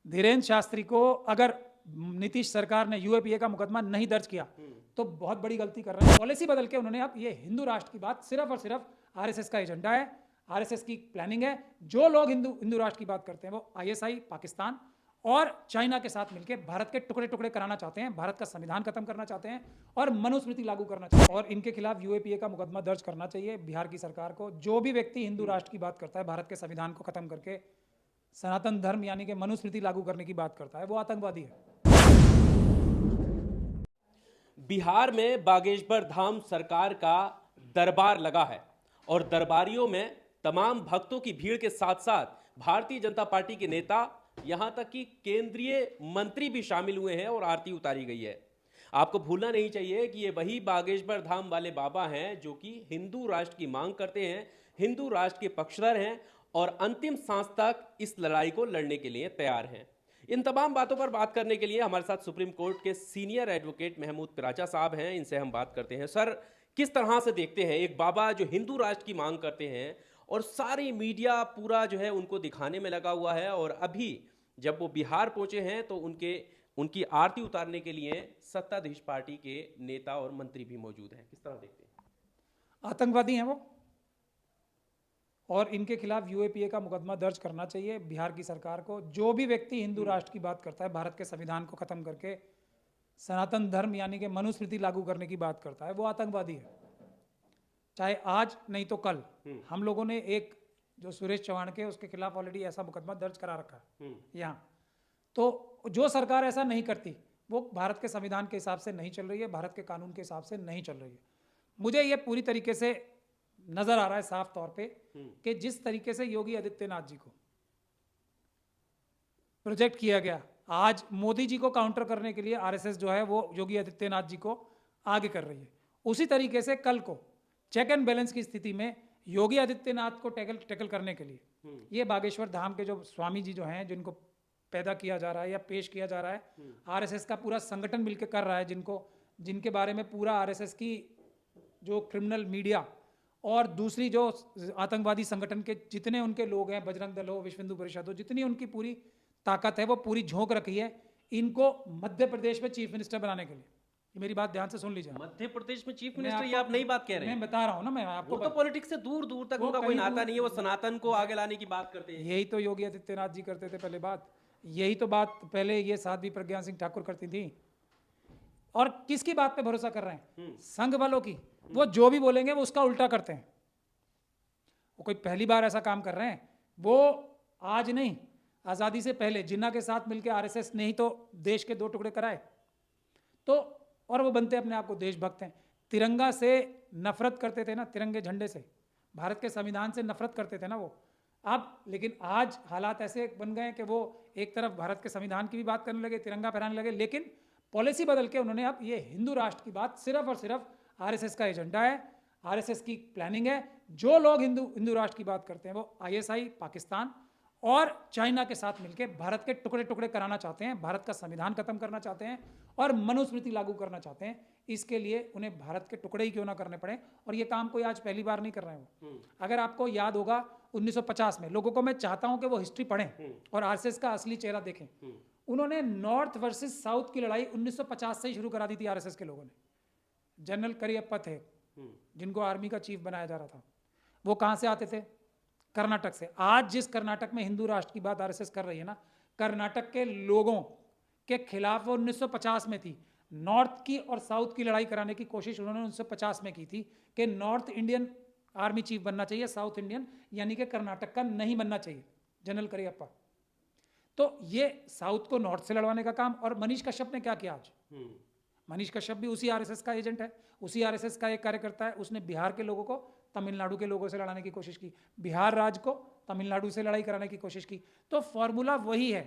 धीरेन्द्र शास्त्री को अगर नीतीश सरकार ने यूएपीए का मुकदमा नहीं दर्ज किया तो बहुत बड़ी गलती कर रहे हैं। पॉलिसी बदल के उन्होंने अब ये हिंदू राष्ट्र की बात सिर्फ और सिर्फ आरएसएस का एजेंडा है, आरएसएस की प्लानिंग है। जो लोग हिंदू राष्ट्र की बात करते हैं वो आईएसआई, पाकिस्तान और चाइना के साथ मिलकर भारत के टुकड़े टुकड़े कराना चाहते हैं, भारत का संविधान खत्म करना चाहते हैं और मनुस्मृति लागू करना चाहते हैं। और इनके खिलाफ यूएपीए का मुकदमा दर्ज करना चाहिए बिहार की सरकार को। जो भी व्यक्ति हिंदू राष्ट्र की बात करता है, भारत के संविधान को खत्म करके सनातन धर्म यानी कि मनुस्मृति लागू करने की बात करता है, वो आतंकवादी है। बिहार में बागेश्वर धाम सरकार का दरबार लगा है और दरबारियों में तमाम भक्तों की भीड़ के साथ साथ भारतीय जनता पार्टी के नेता, यहां तक कि केंद्रीय मंत्री भी शामिल हुए हैं और आरती उतारी गई है। आपको भूलना नहीं चाहिए कि ये वही बागेश्वर धाम वाले बाबा हैं जो कि हिंदू राष्ट्र की मांग करते हैं, हिंदू राष्ट्र के पक्षधर हैं और अंतिम सांस तक इस लड़ाई को लड़ने के लिए तैयार हैं। इन तमाम बातों पर बात करने के लिए हमारे साथ सुप्रीम कोर्ट के सीनियर एडवोकेट महमूद पिराचा साहब हैं। इनसे हम बात करते हैं। सर, किस तरह से देखते हैं एक बाबा जो हिंदू राष्ट्र की मांग करते हैं और सारी मीडिया पूरा जो है उनको दिखाने में लगा हुआ है, और अभी जब वो बिहार पहुंचे हैं तो उनकी आरती उतारने के लिए सत्ताधीश पार्टी के नेता और मंत्री भी मौजूद हैं। किस तरह देखते हैं? आतंकवादी हैं वो, और इनके खिलाफ यूएपीए का मुकदमा दर्ज करना चाहिए बिहार की सरकार को। जो भी व्यक्ति हिंदू राष्ट्र की बात करता है, भारत के संविधान को खत्म करके सनातन धर्म यानी कि मनुस्मृति लागू करने की बात करता है, वो आतंकवादी है। चाहे आज नहीं तो कल। हम लोगों ने एक जो सुरेश चौहान के, उसके खिलाफ ऑलरेडी ऐसा मुकदमा दर्ज करा रखा है यहाँ। तो जो सरकार ऐसा नहीं करती वो भारत के संविधान के हिसाब से नहीं चल रही है, भारत के कानून के हिसाब से नहीं चल रही है। मुझे ये पूरी तरीके से नजर आ रहा है साफ तौर पे कि जिस तरीके से योगी आदित्यनाथ जी को प्रोजेक्ट किया गया, आज मोदी जी को काउंटर करने के लिए आरएसएस जो है वो योगी आदित्यनाथ जी को आगे कर रही है। उसी तरीके से कल को चेक एंड बैलेंस की स्थिति में योगी आदित्यनाथ को टैकल करने के लिए ये बागेश्वर धाम के जो स्वामी जी जो हैं, जिनको पैदा किया जा रहा है या पेश किया जा रहा है, आरएसएस का पूरा संगठन मिलकर कर रहा है, जिनके बारे में पूरा आरएसएस की जो क्रिमिनल मीडिया और दूसरी जो आतंकवादी संगठन के जितने उनके लोग हैं, बजरंग दल हो, विश्व हिंदू परिषद हो, जितनी उनकी पूरी ताकत है वो पूरी झोंक रखी है इनको मध्य प्रदेश में चीफ मिनिस्टर बनाने के लिए। ये मेरी बात ध्यान से सुन लीजिए। मध्य प्रदेश में चीफ मिनिस्टर, ये आप नई बात कह रहे हैं? मैं बता रहा हूँ ना, मैं आपको तो पॉलिटिक्स से दूर दूर तक उनका कोई नाता नहीं है, वो सनातन को आगे लाने की बात करते हैं। यही तो योगी आदित्यनाथ जी करते थे पहले बात, यही तो बात पहले ये साध्वी प्रज्ञा सिंह ठाकुर करती थी। और किसकी बात पे भरोसा कर रहे हैं? संघ वालों की। वो जो भी बोलेंगे वो उसका उल्टा करते हैं। वो कोई पहली बार ऐसा काम कर रहे हैं, वो आज नहीं, आज़ादी से पहले जिन्ना के साथ मिलकर आरएसएस ने ही तो देश के 2 टुकड़े कराए। तो और वो बनते अपने आप को देशभक्त हैं। तिरंगा से नफरत करते थे ना, तिरंगे झंडे से, भारत के संविधान से नफरत करते थे ना वो। अब लेकिन आज हालात ऐसे बन गए कि वो एक तरफ भारत के संविधान की भी बात करने लगे, तिरंगा फहराने लगे, लेकिन पॉलिसी बदल के उन्होंने अब ये हिंदू राष्ट्र की बात सिर्फ और सिर्फ आरएसएस का एजेंडा है, आरएसएस की प्लानिंग है। जो लोग हिंदू राष्ट्र की बात करते हैं वो आईएसआई, पाकिस्तान और चाइना के साथ मिलकर भारत के टुकड़े टुकड़े कराना चाहते हैं, भारत का संविधान खत्म करना चाहते हैं और मनुस्मृति लागू करना चाहते हैं। इसके लिए उन्हें भारत के टुकड़े ही क्यों ना करने पड़े, और ये काम कोई आज पहली बार नहीं कर रहे हैं वो। अगर आपको याद होगा 1950 में, लोगों को मैं चाहता हूं कि वो हिस्ट्री पढ़ें और आरएसएस का असली चेहरा देखें। उन्होंने नॉर्थ वर्सेस साउथ की लड़ाई 1950 से ही शुरू करा दी थी आरएसएस के लोगों ने। जनरल करियप्पा थे जिनको आर्मी का चीफ बनाया जा रहा था, वो कहां से आते थे? कर्नाटक से। आज जिस कर्नाटक में हिंदू राष्ट्र की बात आरएसएस कर रही है ना, कर्नाटक के लोगों के खिलाफ वो 1950 में थी। नॉर्थ की और साउथ की लड़ाई कराने की कोशिश उन्होंने 1950 में की थी कि नॉर्थ इंडियन आर्मी चीफ बनना चाहिए, साउथ इंडियन यानी कि कर्नाटक का नहीं बनना चाहिए, जनरल करियप्पा। तो ये साउथ को नॉर्थ से लड़वाने का काम। और मनीष कश्यप ने क्या किया आज? मनीष कश्यप भी उसी आरएसएस का एजेंट है, उसी आरएसएस का एक कार्यकर्ता है। उसने बिहार के लोगों को तमिलनाडु के लोगों से लड़ाने की कोशिश की, बिहार राज्य को तमिलनाडु से लड़ाई कराने की कोशिश की। तो फॉर्मूला वही है।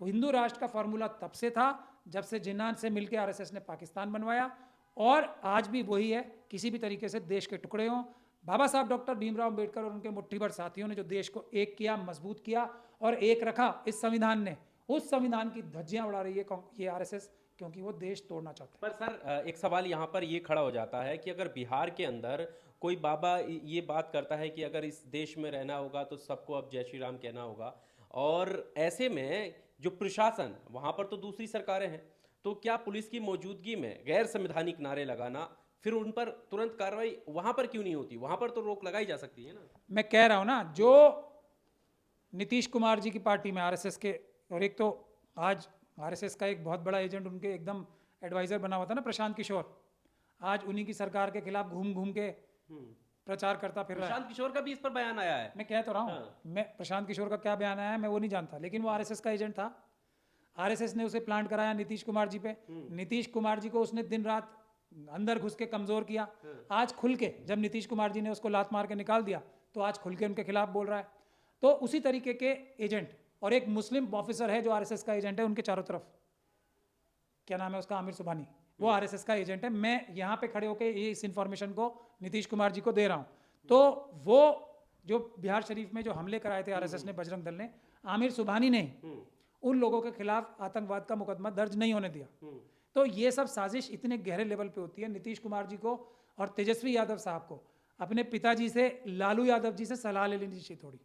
हिंदू राष्ट्र का फॉर्मूला तब से था जब से जिन्ना से मिलकर आरएसएस ने पाकिस्तान बनवाया, और आज भी वही है। किसी भी तरीके से देश के टुकड़े हों, बाबा साहब डॉक्टर भीमराव अम्बेडकर और उनके मुट्ठीभर साथियों ने जो देश को एक किया, मजबूत किया और एक रखा इस संविधान ने, उस संविधान की धज्जियां उड़ा रही है ये आरएसएस, क्योंकि वो देश तोड़ना चाहता है। पर सर, एक सवाल यहाँ पर ये खड़ा हो जाता है कि अगर बिहार के अंदर कोई बाबा ये बात करता है कि अगर इस देश में रहना होगा तो सबको अब जय श्री राम कहना होगा, और ऐसे में जो प्रशासन, वहां पर तो दूसरी सरकारें हैं, तो क्या पुलिस की मौजूदगी में गैर संवैधानिक नारे लगाना, फिर उन पर तुरंत कार्रवाई वहां पर क्यों नहीं होती? वहां पर तो रोक लगाई जा सकती है ना। मैं कह रहा हूं ना, जो नीतीश कुमार जी की पार्टी में आरएसएस के, और एक तो आज आरएसएस का एक बहुत बड़ा एजेंट उनके एकदम एडवाइजर बना हुआ था ना, प्रशांत किशोर, आज उन्हीं की सरकार के खिलाफ घूम घूम के प्रचार करता फिर रहा है। प्रशांत किशोर का भी इस पर बयान आया है। मैं कह तो रहा हूँ, मैं प्रशांत किशोर का क्या बयान आया है मैं वो नहीं जानता, लेकिन वो आरएसएस का एजेंट था। आरएसएस ने उसे प्लांट कराया नीतीश कुमार जी पे, नीतीश कुमार जी को उसने दिन रात अंदर घुस के कमजोर किया। आज खुल के जब नीतीश कुमार जी ने उसको लात मार के निकाल दिया, तो आज खुल के उनके खिलाफ बोल रहा है। तो उसी तरीके के एजेंट, और एक मुस्लिम ऑफिसर है जो आरएसएस का एजेंट है उनके चारों तरफ, क्या नाम है उसका, आमिर सुबहानी, वो आरएसएस का एजेंट है। मैं यहाँ पे खड़े होकर इस इंफॉर्मेशन को नीतीश कुमार जी को दे रहा हूँ। तो वो जो बिहार शरीफ में जो हमले कराए थे आरएसएस ने, बजरंग दल ने, आमिर सुबहानी ने उन लोगों के खिलाफ आतंकवाद का मुकदमा दर्ज नहीं होने दिया। तो ये सब साजिश इतने गहरे लेवल पे होती है। नीतीश कुमार जी को और तेजस्वी यादव साहब को अपने पिताजी से, लालू यादव जी से सलाह ले लेनी चाहिए थोड़ी।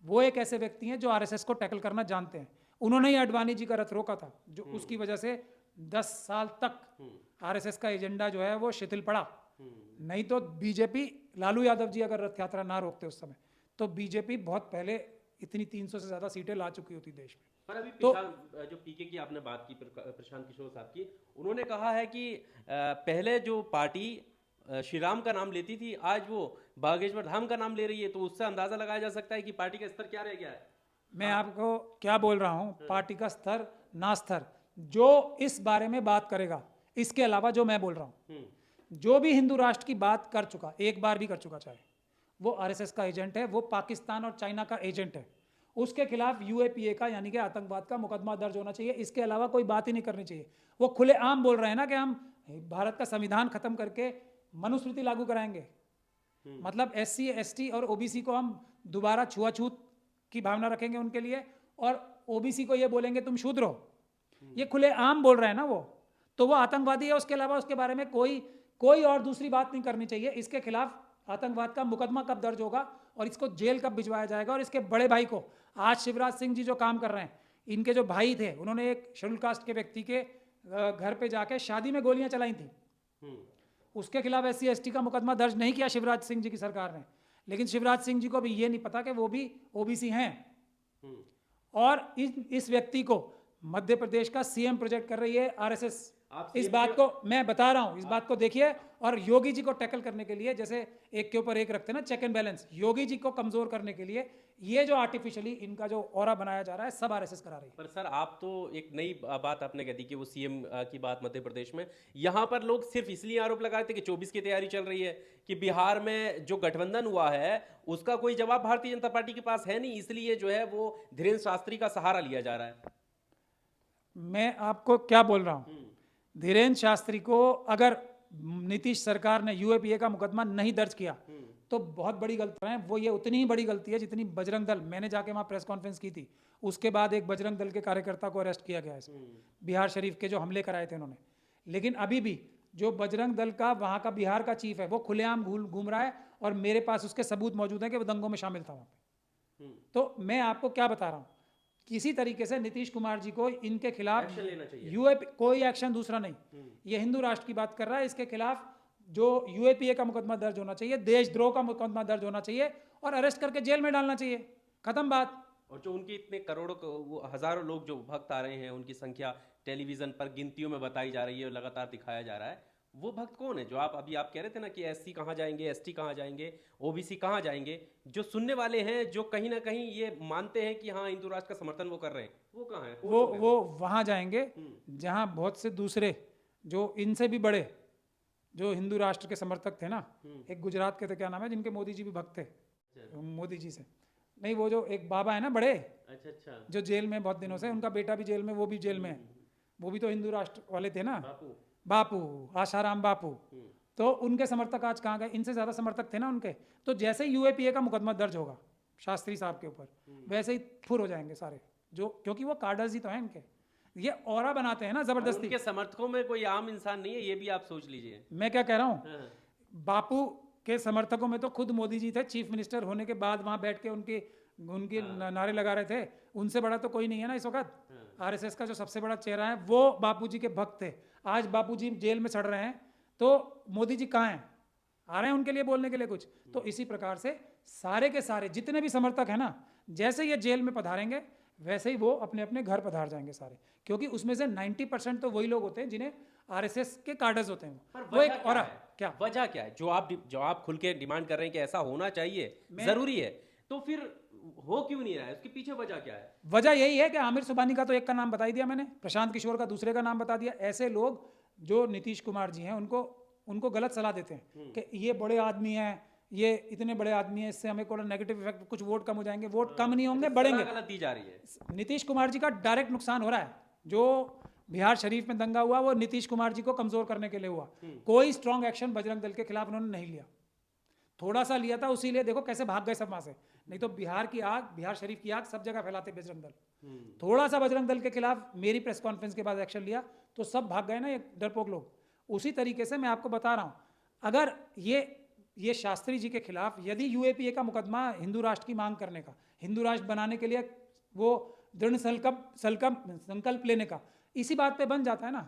वो एक ऐसे व्यक्ति हैं जो आरएसएस को टैकल करना जानते हैं। उन्होंने ही अडवाणी जी का रथ रोका था, जो उसकी वजह से 10 साल तक आरएसएस का एजेंडा जो है वो शिथिल पड़ा। नहीं तो बीजेपी, लालू यादव जी अगर रथ यात्रा ना रोकते उस समय, तो बीजेपी बहुत पहले इतनी 300 से ज्यादा सीटें ला चुकी होती देश में। पर अभी तो जो पीके की आपने बात की, प्रशांत किशोर साहब की, उन्होंने कहा है कि पहले जो पार्टी श्री राम का नाम लेती थी, आज वो बागेश्वर धाम का नाम ले रही है, तो उससे अंदाजा लगाया जा सकता है कि पार्टी का स्तर क्या रह गया है। मैं आपको क्या बोल रहा हूँ, पार्टी का स्तर ना स्तर, जो इस बारे में बात करेगा, इसके अलावा जो मैं बोल रहा हूँ, जो भी हिंदू राष्ट्र की बात कर चुका, एक बार भी कर चुका, चाहे वो आरएसएस का एजेंट है, वो पाकिस्तान और चाइना का एजेंट है, उसके खिलाफ यूएपीए का यानी कि आतंकवाद का मुकदमा दर्ज होना चाहिए। इसके अलावा कोई बात ही नहीं करनी चाहिए। वो खुलेआम बोल रहे हैं ना कि हम भारत का संविधान खत्म करके मनुस्मृति लागू कराएंगे, मतलब एससी एसटी और ओबीसी को हम दोबारा छुआछूत की भावना रखेंगे उनके लिए, और ओबीसी को ये बोलेंगे तुम शूद्र हो। ये खुलेआम बोल रहे हैं ना वो, तो वो आतंकवादी है। उसके अलावा उसके बारे में कोई और दूसरी बात नहीं करनी चाहिए। इसके खिलाफ आतंकवाद का मुकदमा कब दर्ज होगा और इसको जेल कब भिजवाया जाएगा। और इसके बड़े भाई को, आज शिवराज सिंह जी जो काम कर रहे हैं, इनके जो भाई थे, उन्होंने एक शेड्यूल कास्ट के व्यक्ति के घर पे जाके शादी में गोलियां चलाई थी, उसके खिलाफ एससी एसटी का मुकदमा दर्ज नहीं किया शिवराज सिंह जी की सरकार ने। लेकिन शिवराज सिंह जी को भी ये नहीं पता कि वो भी ओबीसी हैं। और इस व्यक्ति को मध्य प्रदेश का सीएम प्रोजेक्ट कर रही है आरएसएस। इस बात को मैं बता रहा हूं, इस बात को देखिए। और योगी जी को टैकल करने के लिए, जैसे एक के ऊपर एक रखते हैं ना, check and balance, Yogi ji को कमजोर करने के लिए ये जो आर्टिफिशियली इनका जो ऑरा बनाया जा रहा है, सब आरएसएस करा रही है। पर सर, आप तो एक नई बात आपने कह दी कि वो सीएम की बात मध्य प्रदेश में, यहां पर लोग सिर्फ इसलिए आरोप लगाए थे कि 24 की तैयारी चल रही है, कि बिहार में जो गठबंधन हुआ है उसका कोई जवाब भारतीय जनता पार्टी के पास है नहीं, इसलिए जो है वो धीरेन्द्र शास्त्री का सहारा लिया जा रहा है। मैं आपको क्या बोल रहा हूं, धीरेन्द्र शास्त्री को अगर नीतीश सरकार ने यूएपीए का मुकदमा नहीं दर्ज किया तो बहुत बड़ी गलती है। वो ये उतनी ही बड़ी गलती है जितनी बजरंग दल, मैंने जाके वहाँ प्रेस कॉन्फ्रेंस की थी, उसके बाद एक बजरंग दल के कार्यकर्ता को अरेस्ट किया गया है बिहार शरीफ के जो हमले कराए थे उन्होंने। लेकिन अभी भी जो बजरंग दल का वहाँ का बिहार का चीफ है, वो खुलेआम घूम रहा है, और मेरे पास उसके सबूत मौजूद हैं कि वो दंगों में शामिल था वहाँ पे। तो मैं आपको क्या बता रहा हूँ, किसी तरीके से नीतीश कुमार जी को इनके खिलाफ यूएपी, कोई एक्शन दूसरा नहीं, ये हिंदू राष्ट्र की बात कर रहा है, इसके खिलाफ जो यूएपीए का मुकदमा दर्ज होना चाहिए, देशद्रोह का मुकदमा दर्ज होना चाहिए, और अरेस्ट करके जेल में डालना चाहिए, खत्म बात। और जो उनके इतने करोड़ों वो हजारों लोग जो भक्त आ रहे हैं, उनकी संख्या टेलीविजन पर गिनतियों में बताई जा रही है और लगातार दिखाया जा रहा है, वो भक्त कौन है? जो आप कह रहे थे ना कि एससी कहाँ जाएंगे, एसटी कहाँ जाएंगे, ओबीसी कहाँ जाएंगे, जो सुनने वाले हैं, जो कहीं ना कहीं ये मानते हैं कि हाँ हिंदू राष्ट्र का समर्थन वो कर रहे हैं, वो कहाँ है? वो वहाँ जाएंगे जहाँ बहुत से दूसरे जो इनसे भी बड़े जो हिंदू राष्ट्र के समर्थक थे ना, एक गुजरात के थे, क्या नाम है, जिनके मोदी जी भी भक्त थे, मोदी जी से नहीं, वो जो एक बाबा है ना बड़े, अच्छा, जो जेल में बहुत दिनों से, उनका बेटा भी जेल में, वो भी जेल में है, वो भी तो हिंदू राष्ट्र वाले थे ना, बापू आशाराम बापू। तो उनके समर्थक आज कहाँ गए? इनसे ज्यादा समर्थक थे ना उनके। तो जैसे ही यूएपीए का मुकदमा दर्ज होगा शास्त्री साहब के ऊपर, वैसे ही फुर हो जाएंगे सारे, जो क्योंकि वो कार्डर्स ही तो हैं इनके, ये ऑरा बनाते हैं ना जबरदस्ती। उनके समर्थकों में कोई आम इंसान नहीं है, ये भी आप सोच लीजिए। मैं क्या कह रहा हूँ, बापू के समर्थकों में तो खुद मोदी जी थे, चीफ मिनिस्टर होने के बाद वहाँ बैठ के उनकी उनके नारे लगा रहे थे, उनसे बड़ा तो कोई नहीं है ना इस वक्त। आरएसएस का जो सबसे बड़ा चेहरा है वो बापूजी के भक्त थे। आज बापूजी जेल में सड़ रहे हैं तो मोदी जी कहाँ हैं? आ रहे हैं उनके लिए बोलने के लिए कुछ? तो इसी प्रकार से सारे के सारे जितने भी समर्थक हैं ना, जैसे ये जेल में पधारेंगे वैसे ही वो अपने अपने घर पधार जाएंगे सारे, क्योंकि उसमें से 90% तो वही लोग होते हैं जिन्हें आरएसएस के कार्डर्स होते हैं। वो एक और क्या वजह क्या है जो आप खुल के डिमांड कर रहे हैं कि ऐसा होना चाहिए, जरूरी है, तो फिर हो क्यों नहीं रहा है? उसके पीछे वजह क्या है? वजह यही है कि आमिर सुबहानी का तो एक का नाम बता ही दिया मैंने, प्रशांत किशोर का दूसरे का नाम बता दिया। ऐसे लोग जो नीतीश कुमार जी हैं उनको गलत सलाह देते हैं कि ये बड़े आदमी हैं, ये इतने बड़े आदमी हैं, इससे हमें कोई नेगेटिव इफेक्ट, कुछ वोट कम हो जाएंगे। वोट कम नहीं होंगे, बढ़ेंगे। गलत दी जा रही है। नीतीश कुमार जी का डायरेक्ट नुकसान हो रहा है। जो बिहार शरीफ में दंगा हुआ वो नीतीश कुमार जी को कमजोर करने के लिए हुआ। कोई स्ट्रांग एक्शन बजरंग दल के खिलाफ उन्होंने नहीं लिया, थोड़ा सा लिया था, उसी लिए देखो कैसे भाग गए सब वहां से। नहीं तो बिहार की आग, बिहार शरीफ की आग सब जगह फैलाते बजरंग दल। थोड़ा सा बजरंग दल के खिलाफ मेरी प्रेस कॉन्फ्रेंस के बाद एक्शन लिया तो सब भाग गए ना ये डरपोक लोग। उसी तरीके से मैं आपको बता रहा हूं, अगर ये शास्त्री जी के खिलाफ यदि यूएपीए का मुकदमा हिंदू राष्ट्र की मांग करने का, हिंदू राष्ट्र बनाने के लिए वो दृढ़ संकल्प लेने का, इसी बात पे बन जाता है ना,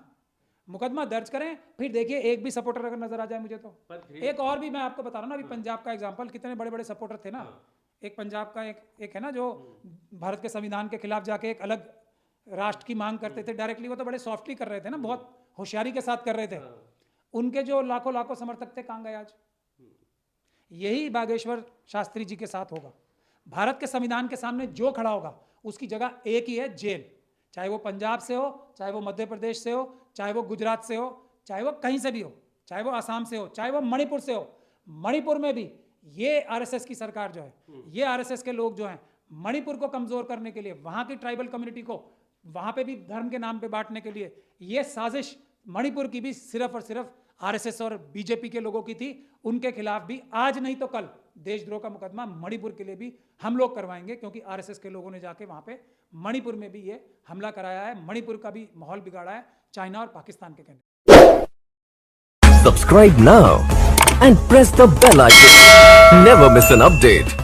मुकदमा दर्ज करें, फिर देखिए एक भी सपोर्टर अगर नजर आ जाए मुझे तो। एक और भी मैं आपको बता रहा हूँ ना, अभी पंजाब का एग्जांपल, कितने बड़े बड़े सपोर्टर थे ना। एक पंजाब का एक है ना जो भारत के संविधान के खिलाफ जाके एक अलग राष्ट्र की मांग करते थे डायरेक्टली, वो तो बड़े सॉफ्टली कर रहे थे ना, बहुत होशियारी के साथ कर रहे थे। उनके जो लाखों समर्थक थे कहाँ गए आज? यही बागेश्वर शास्त्री जी के साथ होगा। भारत के संविधान के सामने जो खड़ा होगा उसकी जगह एक ही है, जेल। चाहे वो पंजाब से हो, चाहे वो मध्य प्रदेश से हो, चाहे वो गुजरात से हो, चाहे वो कहीं से भी हो, चाहे वो असम से हो, चाहे वो मणिपुर से हो। मणिपुर में भी ये आरएसएस की सरकार जो है, ये आरएसएस के लोग जो हैं, मणिपुर को कमजोर करने के लिए, वहां की ट्राइबल कम्युनिटी को वहां पे भी धर्म के नाम पे बांटने के लिए, ये साजिश मणिपुर की भी सिर्फ और सिर्फ आरएसएस और बीजेपी के लोगों की थी। उनके खिलाफ भी आज नहीं तो कल देशद्रोह का मुकदमा मणिपुर के लिए भी हम लोग करवाएंगे, क्योंकि आरएसएस के लोगों ने जाके वहां पे मणिपुर में भी ये हमला कराया है, मणिपुर का भी माहौल बिगाड़ा है चाइना और पाकिस्तान के कहने। Subscribe now and press the bell icon. Never miss an update.